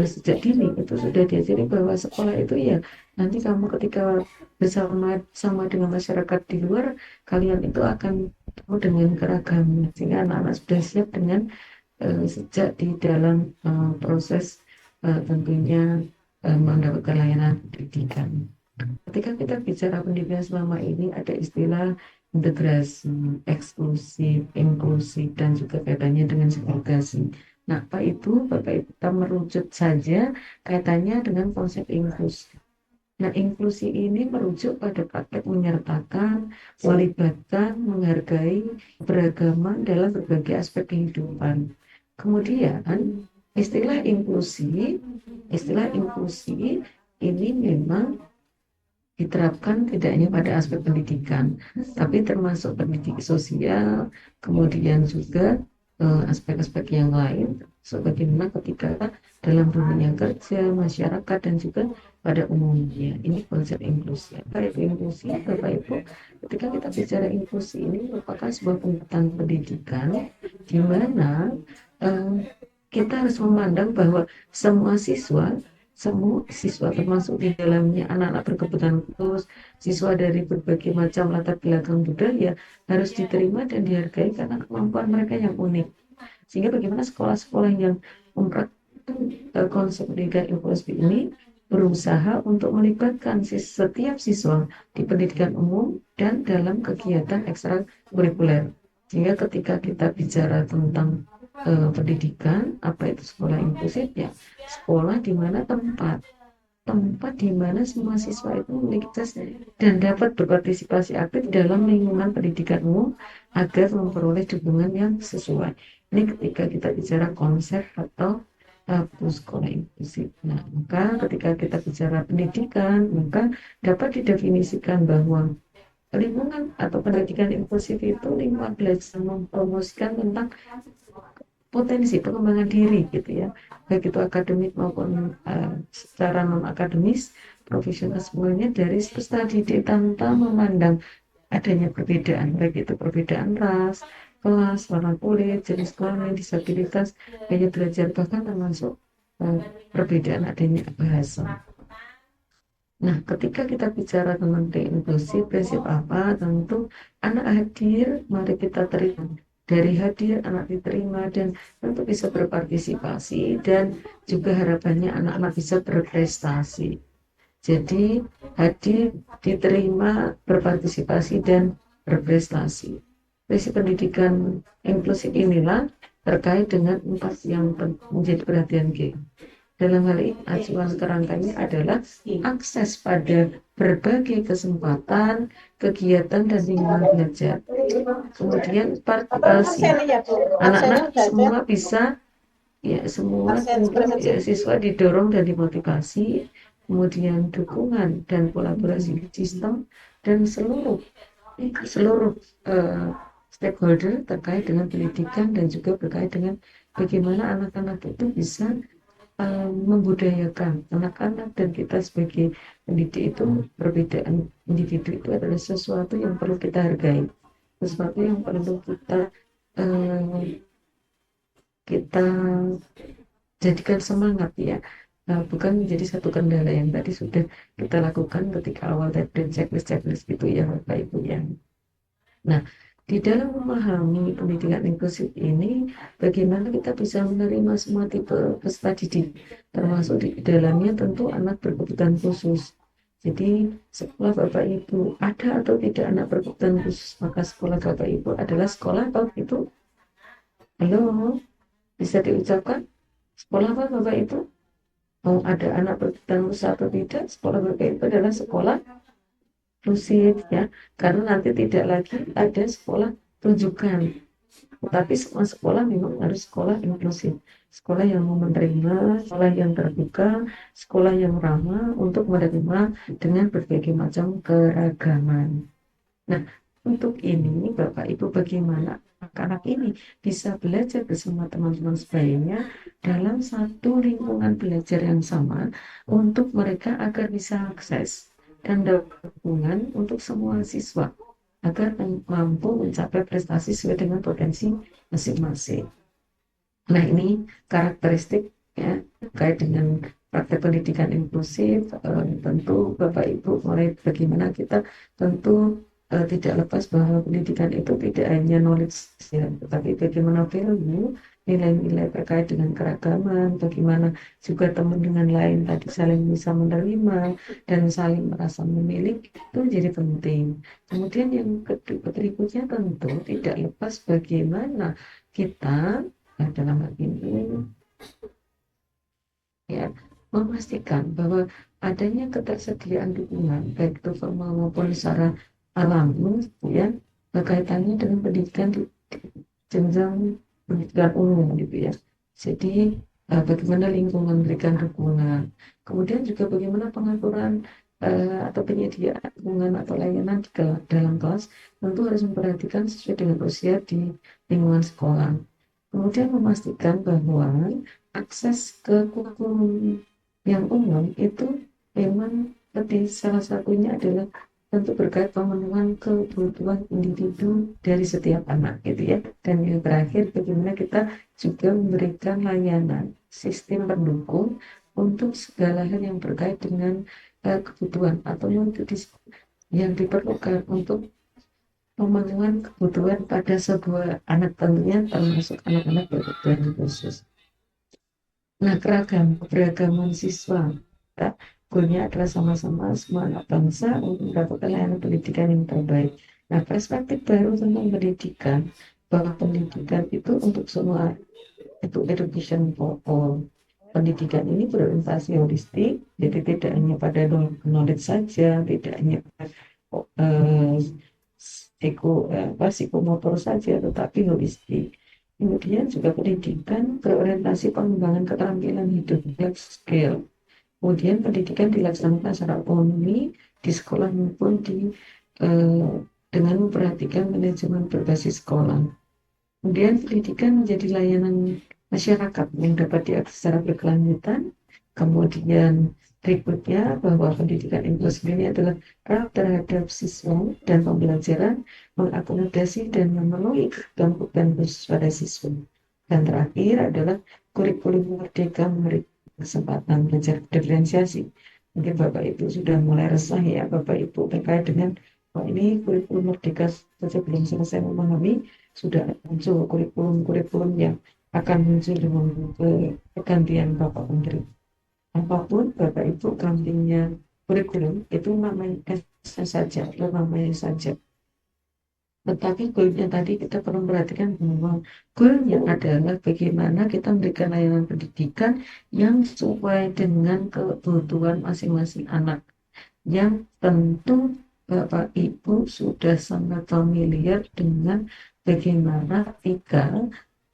sejak dini itu sudah diajari bahwa sekolah itu ya nanti kamu ketika bersama sama dengan masyarakat di luar, kalian itu akan ketemu dengan keragaman, sehingga anak-anak sudah siap dengan sejak di dalam proses tentunya mendapatkan layanan pendidikan. Ketika kita bicara pendidikan selama ini ada istilah integrasi, eksklusif, inklusif, dan juga kaitannya dengan segregasi. Nah, Pak itu, Bapak Ibu, kita merujuk saja kaitannya dengan konsep inklusi. Nah, inklusi ini merujuk pada praktek menyertakan, melibatkan, menghargai beragaman dalam berbagai aspek kehidupan. Kemudian, istilah inklusi ini memang diterapkan tidak hanya pada aspek pendidikan, tapi termasuk pendidik sosial, kemudian juga aspek-aspek yang lain, sebagaimana ketika dalam dunia kerja, masyarakat, dan juga pada umumnya. Ini konsep inklusi. Apa itu inklusi? Bapak Ibu, ketika kita bicara inklusi ini merupakan sebuah pendekatan pendidikan di mana kita harus memandang bahwa semua siswa termasuk di dalamnya anak-anak berkebutuhan khusus, siswa dari berbagai macam latar belakang budaya harus diterima dan dihargai karena kemampuan mereka yang unik. Sehingga bagaimana sekolah-sekolah yang mempraktikkan konsep pendidikan inklusif ini berusaha untuk melibatkan setiap siswa di pendidikan umum dan dalam kegiatan ekstrakurikuler. Sehingga ketika kita bicara tentang pendidikan, apa itu sekolah inklusif ya? Sekolah di mana tempat di mana semua siswa itu memiliki akses dan dapat berpartisipasi aktif dalam lingkungan pendidikan umum agar memperoleh dukungan yang sesuai. Ini ketika kita bicara konsep atau sekolah inklusif. Nah, maka ketika kita bicara pendidikan, maka dapat didefinisikan bahwa lingkungan atau pendidikan inklusif itu lingkungan belajar mempromosikan tentang potensi pengembangan diri gitu ya, baik itu akademik maupun secara non akademis, profesional semuanya dari peserta didik tanpa memandang adanya perbedaan, baik itu perbedaan ras, kelas, warna kulit, jenis kelamin, disabilitas, gaya belajar, bahkan termasuk perbedaan adanya bahasa. Nah, ketika kita bicara tentang inklusi, prinsip apa? Tentu anak hadir, mari kita terima. Dari hadir, anak diterima dan tentu bisa berpartisipasi dan juga harapannya anak-anak bisa berprestasi. Jadi hadir, diterima, berpartisipasi dan berprestasi. Prinsip pendidikan inklusif inilah terkait dengan 4 yang menjadi perhatian kita. Dalam hal ini, acuan kerangkanya adalah akses pada berbagai kesempatan, kegiatan, dan lingkungan belajar. Kemudian partisipasi, anak-anak semua bisa, ya semua ya, siswa didorong dan dimotivasi, kemudian dukungan dan kolaborasi sistem, dan seluruh stakeholder terkait dengan pendidikan dan juga terkait dengan bagaimana anak-anak itu bisa membudayakan anak-anak dan kita sebagai pendidik itu perbedaan individu itu adalah sesuatu yang perlu kita hargai, sesuatu yang perlu kita jadikan semangat ya, bukan menjadi satu kendala yang tadi sudah kita lakukan ketika awal tadi checklist gitu ya Bapak Ibu ya. Nah, di dalam memahami pendidikan inklusif ini, bagaimana kita bisa menerima semua tipe peserta didik, termasuk di dalamnya tentu anak berkebutuhan khusus. Jadi, sekolah Bapak Ibu ada atau tidak anak berkebutuhan khusus, maka sekolah Bapak Ibu adalah sekolah atau itu? Halo, bisa diucapkan? Sekolah apa Bapak Ibu? Mau ada anak berkebutuhan khusus atau tidak? Sekolah Bapak Ibu adalah sekolah inklusif ya, karena nanti tidak lagi ada sekolah rujukan, tetapi semua sekolah memang harus sekolah inklusif, sekolah yang mau menerima, sekolah yang terbuka, sekolah yang ramah untuk menerima dengan berbagai macam keragaman. Nah, untuk ini Bapak Ibu bagaimana anak-anak ini bisa belajar bersama teman-teman sebayanya dalam satu lingkungan belajar yang sama untuk mereka agar bisa akses dan dukungan untuk semua siswa agar mampu mencapai prestasi sesuai dengan potensi masing-masing. Nah, ini karakteristik ya terkait dengan praktek pendidikan inklusif. Tentu Bapak Ibu mulai bagaimana kita tentu tidak lepas bahwa pendidikan itu tidak hanya knowledge ya, tetapi bagaimana value, nilai-nilai terkait dengan keragaman, bagaimana juga teman dengan lain tadi saling bisa menerima dan saling merasa memiliki itu menjadi penting. Kemudian yang berikutnya tentu tidak lepas bagaimana kita dalam hal ini ya memastikan bahwa adanya ketersediaan dukungan baik itu formal maupun secara alami ya berkaitannya dengan pendidikan di jenjang pendidikan umum gitu ya. Jadi bagaimana lingkungan memberikan dukungan, kemudian juga bagaimana pengaturan atau penyediaan dukungan atau layanan di dalam kelas tentu harus memperhatikan sesuai dengan usia di lingkungan sekolah. Kemudian memastikan bahwa akses ke kurikulum yang umum itu memang salah satunya adalah tentu berkait pemenuhan kebutuhan individu dari setiap anak gitu ya. Dan yang terakhir bagaimana kita juga memberikan layanan sistem pendukung untuk segala hal yang berkait dengan kebutuhan atau yang diperlukan untuk pemenuhan kebutuhan pada sebuah anak tentunya termasuk anak-anak berkebutuhan khusus. Nah, keberagaman siswa goalnya adalah sama-sama semua anak bangsa untuk mendapatkan layanan pendidikan yang terbaik. Nah, perspektif baru tentang pendidikan, bahwa pendidikan itu untuk semua, itu education for all. Pendidikan ini berorientasi holistik, jadi tidak hanya pada knowledge saja, tidak hanya psikomotor saja, tetapi holistik. Kemudian juga pendidikan berorientasi pengembangan keterampilan hidup, life skill. Kemudian pendidikan dilaksanakan secara otonomi di sekolah maupun di eh, dengan memperhatikan manajemen berbasis sekolah. Kemudian pendidikan menjadi layanan masyarakat yang dapat diakses secara berkelanjutan. Kemudian berikutnya bahwa pendidikan inklusif ini adalah hak terhadap siswa dan pembelajaran mengakomodasi dan memenuhi kebutuhan khusus pada siswa. Dan terakhir adalah kurikulum merdeka memberi kesempatan belajar diferensiasi. Mungkin Bapak Ibu sudah mulai resah ya Bapak Ibu terkait dengan ini kurikulum merdeka saja belum selesai memahami sudah muncul kurikulum-kurikulum yang akan muncul dengan pergantian Bapak Menteri. Apapun Bapak Ibu gantinya kurikulum itu namanya saja, itu namanya saja. Tetapi goalnya tadi kita perlu memperhatikan bahwa goalnya adalah bagaimana kita memberikan layanan pendidikan yang sesuai dengan kebutuhan masing-masing anak. Yang tentu Bapak Ibu sudah sangat familiar dengan bagaimana jika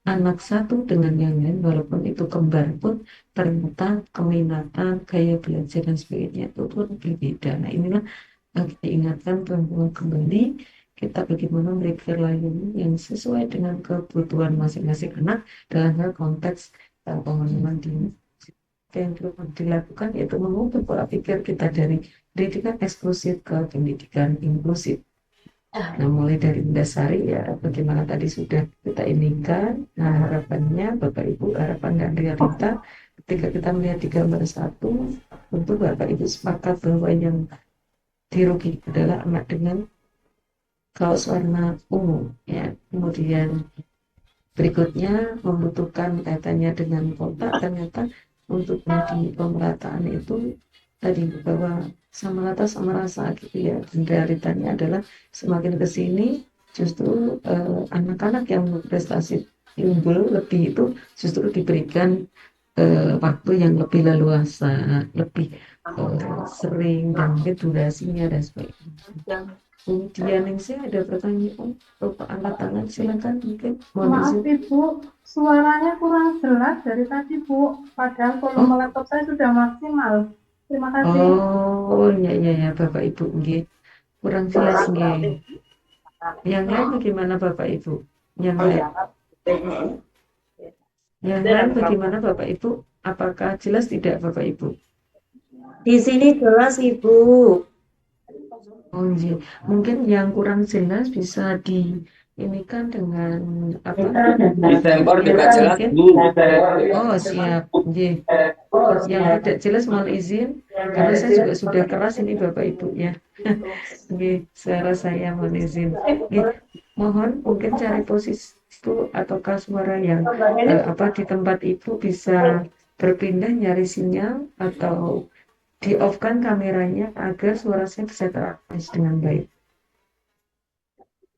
anak satu dengan yang lain, walaupun itu kembar pun, ternyata keminatan, gaya belajar dan sebagainya itu pun berbeda. Nah inilah kita ingatkan bahwa kembali kita bagaimana memberikan layanan yang sesuai dengan kebutuhan masing-masing anak dalam hal konteks pengalaman di yang perlu dilakukan yaitu mengubah pola pikir kita dari pendidikan eksklusif ke pendidikan inklusif. Nah, mulai dari mendasari ya bagaimana tadi sudah kita inginkan. Nah, harapannya Bapak Ibu, harapan dan realita ketika kita melihat di gambar satu, tentu Bapak Ibu sepakat bahwa yang dirugikan adalah anak dengan kaos warna ungu ya. Kemudian berikutnya membutuhkan kaitannya dengan kotak, ternyata untuk di pemerataan itu tadi bahwa sama rata sama rasa gitu ya. Dan realitanya adalah semakin ke sini justru anak-anak yang berprestasi unggul lebih itu justru diberikan waktu yang lebih leluasa, lebih sering dan mungkin durasinya dan sebagainya. Kemudian yang saya ada pertanyaan, Bapak angkat tangan silakan mungkin. Mohon Maaf izin. Ibu, suaranya kurang jelas dari tadi Bu. Padahal volume Oh, laptop saya sudah maksimal. Terima kasih. oh, ya, Bapak Ibu, nggih. Kurang jelas nggih. Yang lain bagaimana Bapak Ibu? Yang lain, yang lain bagaimana Bapak Ibu? Apakah jelas tidak Bapak Ibu? Di sini jelas Ibu. Oh, iya. Mungkin yang kurang jelas bisa di ini kan dengan apa? Distemper juga Ya, jelas, mungkin. Bu. Oh, siap. Nggih. Yang tidak jelas mohon izin karena saya juga sudah keras ini Bapak Ibu ya. Nggih, suara saya mohon izin. Nggih, mohon mungkin cari posisi itu ataukah suara yang apa di tempat Ibu bisa berpindah nyari sinyal atau di off kan kameranya agar suara saya bisa terakses dengan baik.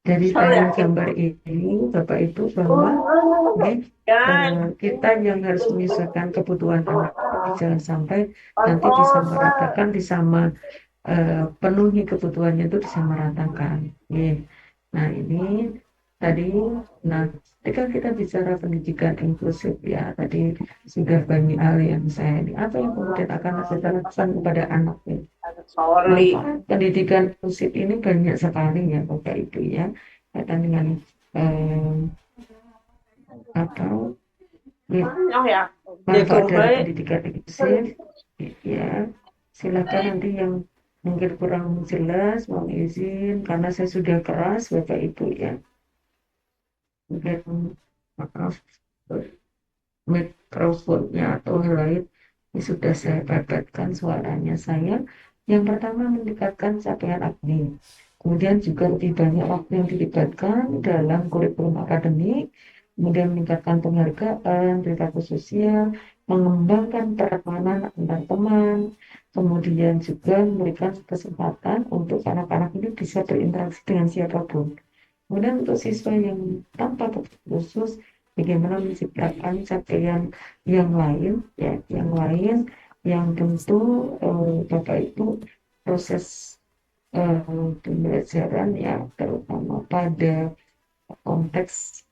Dari gambar ini Bapak Ibu bahwa kita yang harus menyesuaikan kebutuhan anak jangan sampai nanti disamaratakan penuhi kebutuhannya itu disamaratakan. Nah ini tadi, nah ketika kita bicara pendidikan inklusif ya tadi sudah banyak hal yang saya ini apa yang kemudian akan kita lakukan kepada anak ini. Manfaat pendidikan inklusif ini banyak sekali ya Bapak Ibu ya kaitan dengan atau manfaat dari pendidikan inklusif ya silakan nanti yang mungkin kurang jelas mohon izin karena saya sudah keras Bapak Ibu ya mungkin maaf mikrofonnya atau hal lain ini sudah saya padatkan suaranya saya yang pertama meningkatkan capaian akademik kemudian juga lebih banyak waktu yang dilibatkan dalam kurikulum akademik kemudian meningkatkan penghargaan perilaku sosial mengembangkan pertemanan antar teman kemudian juga memberikan kesempatan untuk anak-anak ini bisa berinteraksi dengan siapapun kemudian untuk siswa yang tanpa kebutuhan khusus bagaimana menciptakan capaian yang lain ya yang tentu Bapak Ibu proses pembelajaran ya terutama pada konteks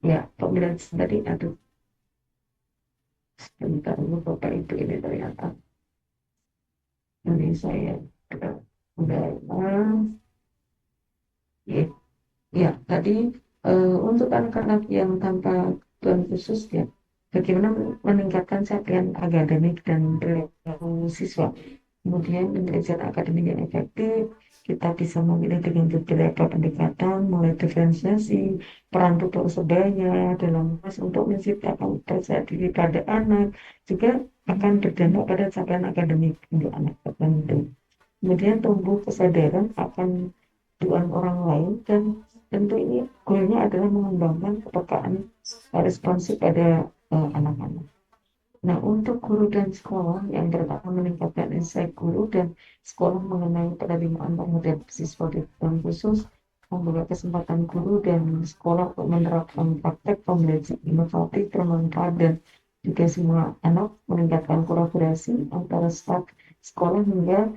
ya pembelajaran tadi aduh sebentar dulu Bapak Ibu ini ternyata Nanti saya udah ya, ya tadi untuk anak-anak yang tanpa kebutuhan khusus ya, bagaimana meningkatkan capaian akademik dan perilaku siswa. Kemudian intelijen akademik yang efektif, kita bisa memilih dengan beberapa pendekatan, mulai diferensiasi, peran tutor sebaya dalam untuk menciptakan percaya diri pada anak, juga akan berdampak pada capaian akademik untuk anak tertentu. Kemudian tumbuh kesadaran akan tujuan orang lain dan tentu ini goalnya adalah mengembangkan kepekaan responsif pada anak-anak. Nah, untuk guru dan sekolah yang pertama meningkatkan insight guru dan sekolah mengenai penerimaan pemuda siswa di kebutuhan khusus, membuka kesempatan guru dan sekolah untuk menerapkan praktek pembelajaran inovatif bermanfaat dan juga semua anak meningkatkan kolaborasi antara staf sekolah hingga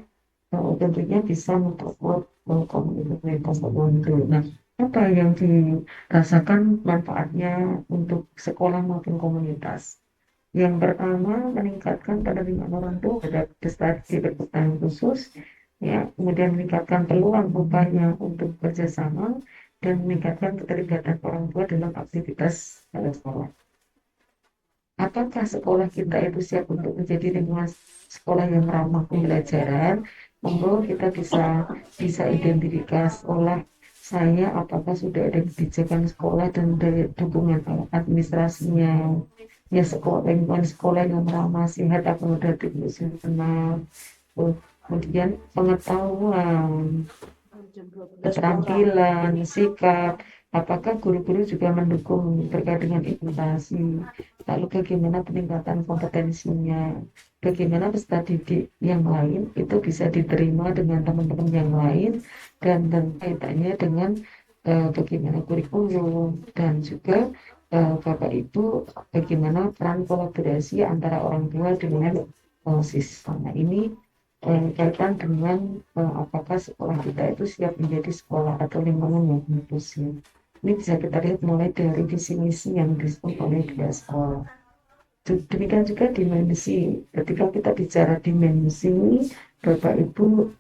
tentunya bisa memperkuat komunitas tertentu. Nah, apa yang dirasakan manfaatnya untuk sekolah maupun komunitas? Yang pertama, meningkatkan penerimaan orang tua terhadap prestasi berkebutuhan khusus, ya, kemudian meningkatkan peluang upaya untuk bekerjasama dan meningkatkan keterlibatan orang tua dalam aktivitas sekolah. Apakah sekolah kita itu siap untuk menjadi lingkungan sekolah yang ramah pembelajaran? Monggo kita bisa identifikasi sekolah saya, apakah sudah ada kebijakan sekolah dan dari dukungan administrasinya, ya sekolah lingkungan sekolah yang ramah, sehat, akomodatif, fungsional, kemudian pengetahuan, keterampilan, sikap, apakah guru-guru juga mendukung terkait dengan implementasi, lalu bagaimana peningkatan kompetensinya, bagaimana peserta didik yang lain itu bisa diterima dengan teman-teman yang lain, dan kaitannya dengan bagaimana kurikulum, dan juga Bapak Ibu bagaimana peran kolaborasi antara orang tua dengan siswa. Nah, ini kaitan dengan apakah sekolah kita itu siap menjadi sekolah atau lingkungan yang inklusif. Ini bisa kita lihat mulai dari visi misi yang disebut oleh dua sekolah. Demikian juga dimensi. Ketika kita bicara dimensi, Bapak Ibu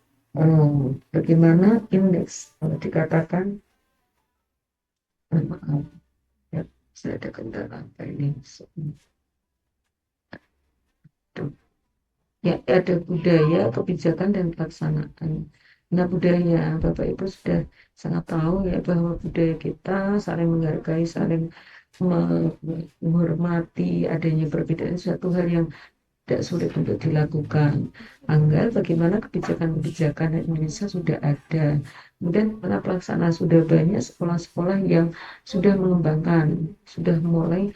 bagaimana indeks kalau dikatakan maaf ya, saya ada kendala ini. Ya, ada budaya, kebijakan, dan pelaksanaan. Nah, budaya, Bapak Ibu sudah sangat tahu ya bahwa budaya kita saling menghargai, saling menghormati, adanya perbedaan suatu hal yang tidak sulit untuk dilakukan. Anggal bagaimana kebijakan-kebijakan Indonesia sudah ada. Kemudian karena pelaksanaan sudah banyak sekolah-sekolah yang sudah mengembangkan, sudah mulai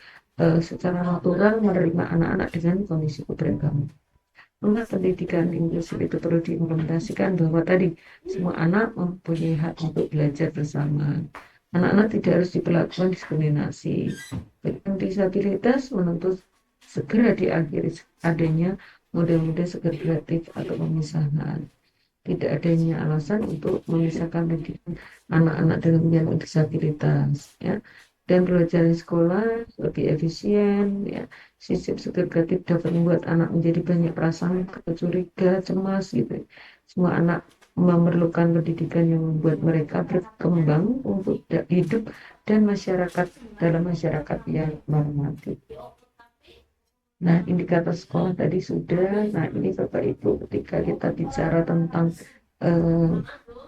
secara natural menerima anak-anak dengan kondisi keberagaman. Mengapa pendidikan inklusif itu perlu diimplementasikan bahwa tadi semua anak mempunyai hak untuk belajar bersama. Anak-anak tidak harus diperlakukan diskriminasi. Dengan disabilitas menuntut segera diakhiri adanya model-model segregatif atau pemisahan. Tidak adanya alasan untuk memisahkan pendidikan anak-anak dengan penyandang disabilitas, ya. Dan belajar di sekolah lebih efisien, ya. Sistem segregatif dapat membuat anak menjadi banyak perasaan curiga, cemas, gitu. Semua anak memerlukan pendidikan yang membuat mereka berkembang untuk hidup dan masyarakat dalam masyarakat yang normatif. Nah, indikator sekolah tadi sudah. Nah, ini Bapak Ibu ketika kita bicara tentang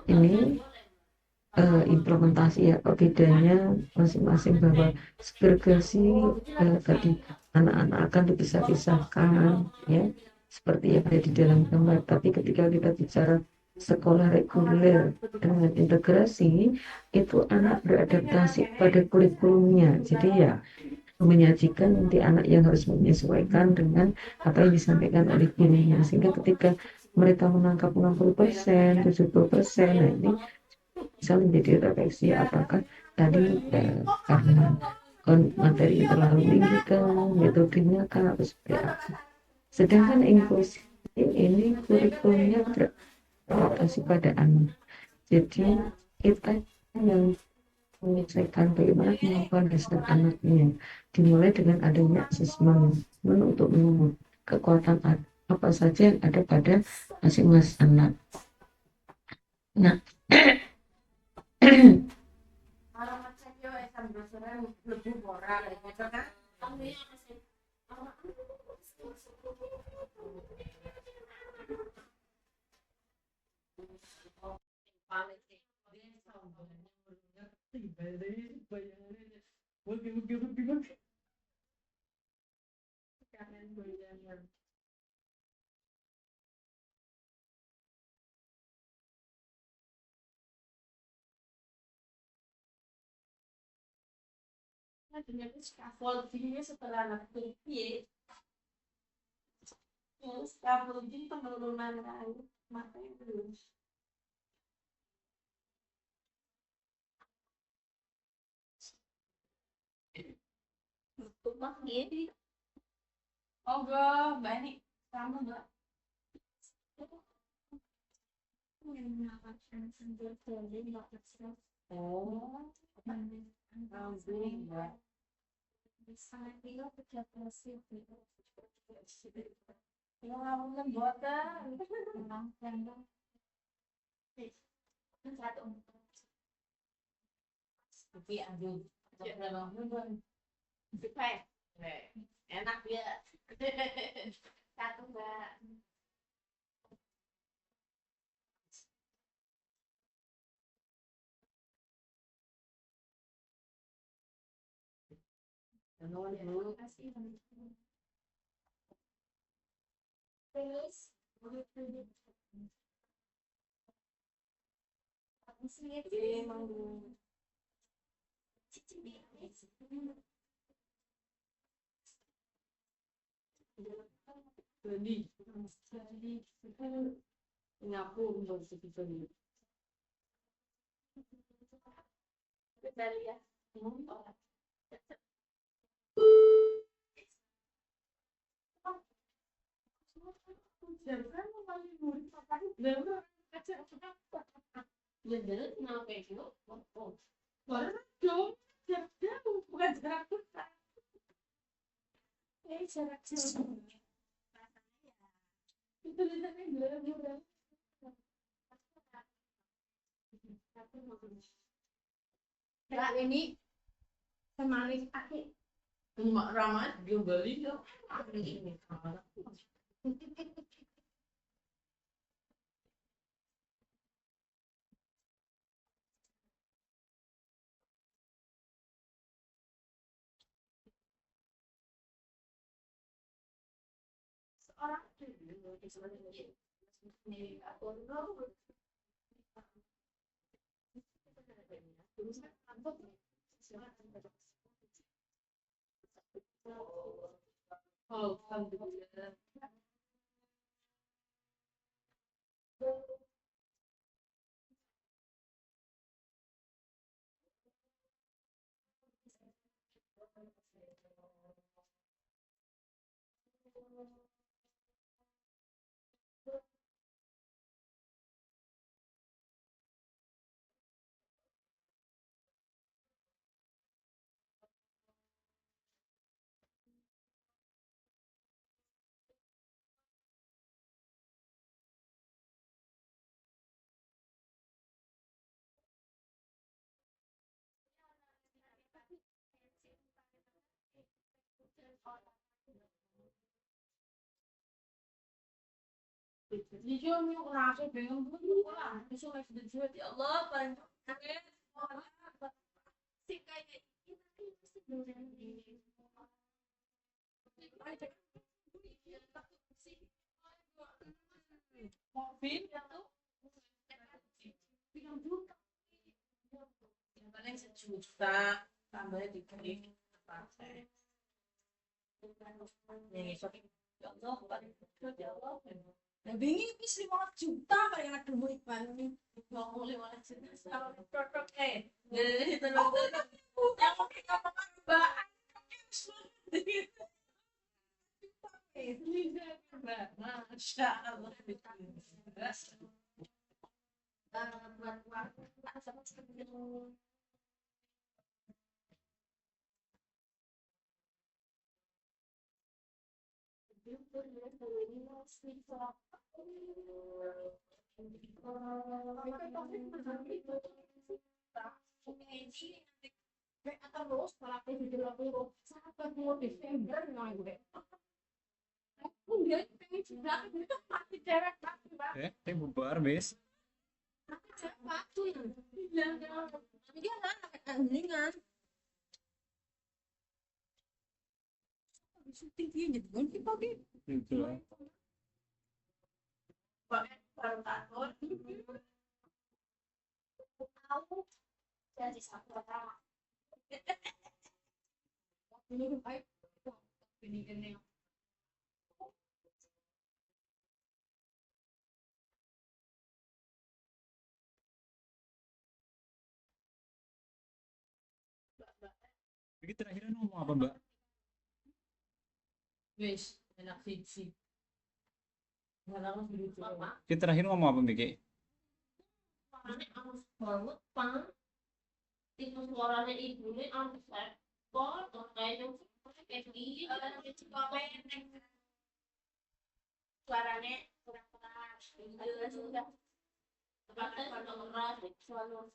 ini implementasi ya, bedanya masing-masing bahwa segregasi tadi anak-anak akan dipisah-pisahkan ya, seperti yang ada di dalam gambar. Tapi ketika kita bicara sekolah reguler dengan integrasi, itu anak beradaptasi pada kurikulumnya. Jadi ya menyajikan nanti anak yang harus menyesuaikan dengan apa yang disampaikan oleh gurunya, sehingga ketika mereka menangkap 60%, 70%, nah ini bisa menjadi refleksi apakah tadi karena materi terlalu tinggi kan, metodenya kan, atau seperti apa. Sedangkan inklusi ini kurikulumnya beradaptasi pada anak. Jadi kita yang menyesuaikan bagaimana kemampuan dasar anaknya, dimulai dengan adanya asesmen untuk mengukur kekuatan apa saja yang ada pada masing-masing anak. Nah, Scaffolding setelah anak piye, scaffolding penurunan kayu makanya belum. Tumpah gini. Oh enggak, Mbak ini kamu enggak. Oh, enak ya. Satu Mbak. Terima kasih. Terus, aku sih emang Beli, Singapura baru segitu. Kita lihat. Jangan paling murid pakai bener aja apa? Bener kenapa itu? Oh, baru dong. Jauh bukan jarak dekat. Jarak jauh. Itu lihatnya bener. Nah ini semanis aki. Mak Ramad dia beli dong. Ini seorang oh, alhamdulillah. Jujur nih rasa bingung dulu lah. Besok lagi berjuang ya Allah paling kangen. Sih kayak ini pasti belum ini. Mobil itu bilang juta. Yang paling 1 juta tambahnya dikit apa saya. Yang esok ya Allah paling ya Allah. Nah, bingung ini 15 juta paling ada mau iklan ini. 15 juta. Cocok Jadi tenang. Yang mau kita makan Mbak. Masya Allah. Terus kalau aku di sampai 10 Desember nggak gue. Aku dia pengen juga itu pasti cewek pasti banget. bubar, Bis. Tapi cewek pasti bilang dia lah mendingan syuting dia jadi ganti pagi. Gitu. Baru kantor. Tahu jadi satu orang. Ini baik. Ini. Jadi terakhir ngomong apa, Mbak? Wes, enak sih. Malah lucu apa? Kita terakhir ngomong apa, Biki? Suaranya halus banget, Pak. Itu suaranya ibunya halus sektor, kayaknya kayak gini. Suaranya kurang keras. Sudah. Sudah keras, selalu